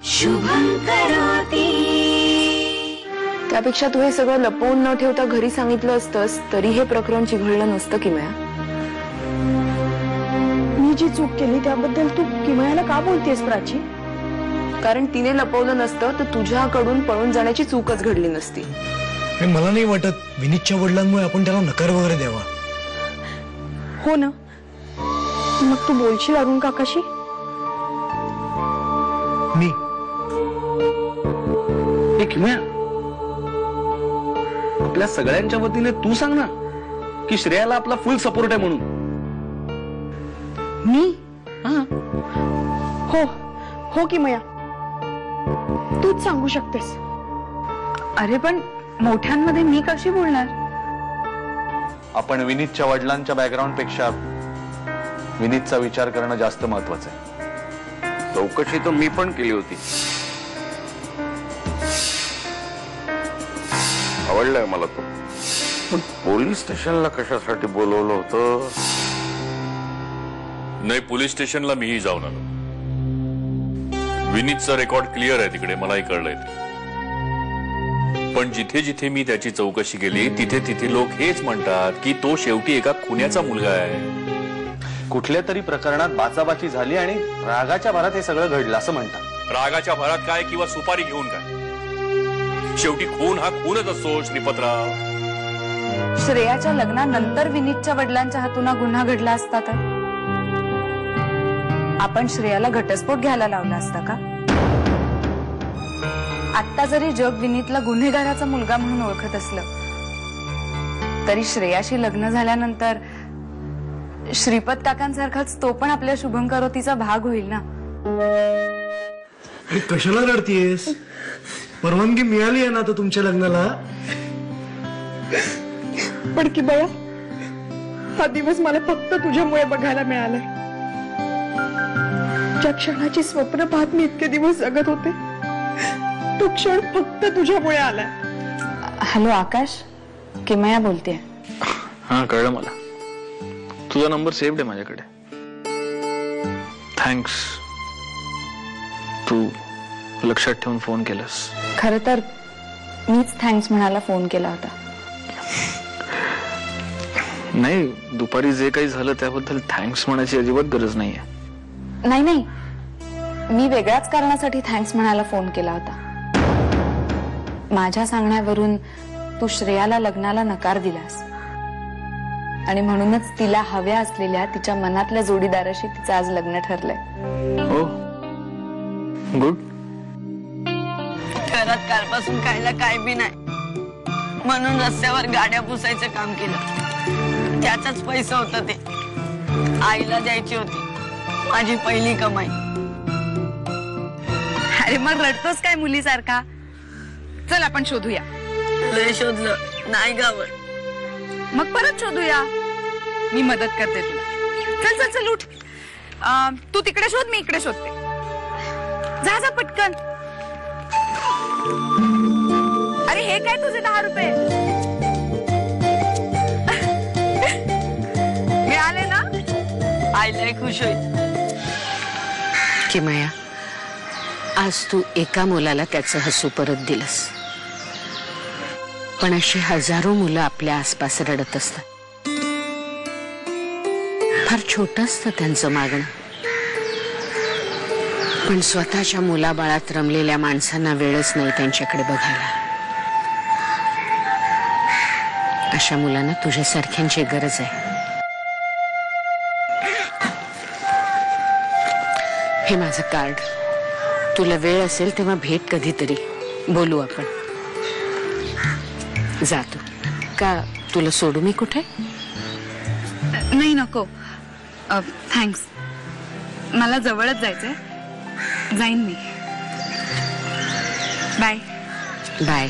शुभं करोति। त्यापेक्षा तू हे सगळं लपवून न ठेवता घरी सांगितलं असतंस तरी हे प्रकरण चिघळलं नसतं किमया। मी जी चूक केली त्याबद्दल तू किमयाला का बोलतेस प्राची? कारण तिने लपवलं नसतं तर तुझ्याकडून पळून जाण्याची चूकच घडली नसती। मला नाही वाटत विनीतच्या वडिलांमुळे आपण त्याला नकार वगैरे द्यावा। हो ना, मग तू बोलशील अरुण काकाशी? मी किमया, आपल्या सगळ्यांच्या वतीने तू सांग ना की श्रेयाला आपला फुल सपोर्ट आहे म्हणून। मी? हो हो किमया, तूच सांगू शकतेस। अरे पण मोठ्यांमध्ये मी कशी बोलणार? आपण विनीतच्या वडिलांच्या बॅकग्राऊंड पेक्षा विनीतचा विचार करणं जास्त महत्वाचं आहे। चौकशी तर मी पण केली होती, आवडलाय मला तो, पण पोलीस स्टेशनला कशासाठी बोलवलं होतं? नाही, पोलीस स्टेशनला मीही जाऊन आलो। विनीतचा रेकॉर्ड क्लिअर आहे तिकडे, मलाही कळलंय ते। पण जिथे जिथे मी त्याची चौकशी केली तिथे तिथे लोक हेच म्हणतात की तो शेवटी एका खुन्याचा मुलगा आहे। कुठल्या तरी प्रकरणात बाचाबाची झाली आणि रागाच्या भरात हे सगळं घडलं असं म्हणतात। रागाच्या भरात काय किंवा सुपारी घेऊन काय, शेवटी खून हा खूनच असतो श्रीपतराव। श्रेयाच्या लग्नानंतर विनीतच्या वडिलांच्या हातून गुन्हा घडला असता तर आपण श्रेयाला घटस्फोट घ्यायला लावला असता का? आता जरी जग विनीतला गुन्हेगाराचा मुलगा म्हणून ओळखत असलं तरी श्रेयाशी लग्न झाल्यानंतर श्रीपत काकांसारखाच तो पण आपल्या शुभं करोतीचा भाग होईल ना। अरे कशाला रडतीयेस? परवानगी मिळाली आहे ना आता तुमच्या लग्नाला। पण किमया, हा दिवस मला फक्त तुझ्यामुळे बघायला मिळालाय। ज्या क्षणाची स्वप्न पाहत मी इतके दिवस जगत होते तो क्षण फक्त तुझ्यामुळे आलाय। हॅलो आकाश, किमया बोलतेय। हा कळलं मला, तुझा नंबर सेव्ड आहे माझ्याकडे। थँक्स, तू लक्षात ठेवून फोन केलास। खरं तर मीच थँक्स म्हणायला फोन केला होता। नाही, दुपारी जे काही झालं त्याबद्दल थँक्स म्हणायची अजिबात गरज नाहीये। नाही नाही, मी वेगळ्याच कारणासाठी थँक्स म्हणायला फोन केला होता। माझ्या सांगण्यावरून तू श्रेयाला लग्नाला नकार दिलास आणि म्हणूनच तिला हव्या असलेल्या तिच्या मनातल्या जोडीदाराशी तिचं आज लग्न ठरलंय। हो, गुड। घरात कालपासून खायला काय बी नाही म्हणून रस्त्यावर गाड्या पुसायचं काम केलं। त्याचाच पैसा होता ते, आईला द्यायची होती, माझी पहिली कमाई। अरे मग रडतोस काय मुलीसारखा? चल आपण शोधूया। लय शोधलं, नाही गावत। मग परत शोधूया, मी मदत करते तुला। चल चल चल उठ, तू तिकडे शोध, मी इकडे शोधते। जा जा पटकन। अरे हे काय तुझे 10 रुपये मिळाले ना? आईला खुश होईल। किमया, आज तू एका मुलाला त्याचं हसू परत दिलंस, पण अशी हजारो मुलं आपल्या आसपास रडत असतात। फार छोटं असतं त्यांचं मागणं, पण स्वतःच्या मुलाबाळात रमलेल्या माणसांना वेळच नाही त्यांच्याकडे बघायला। अशा मुलांना तुझ्यासारख्यांची गरज आहे। हे माझं कार्ड, तुला वेळ असेल तेव्हा भेट, कधीतरी बोलू आपण। जातो का? तुला सोडू मी कुठे? नाही नको, थँक्स, मला जवळच जायचंय, जाईन मी। Bye bye.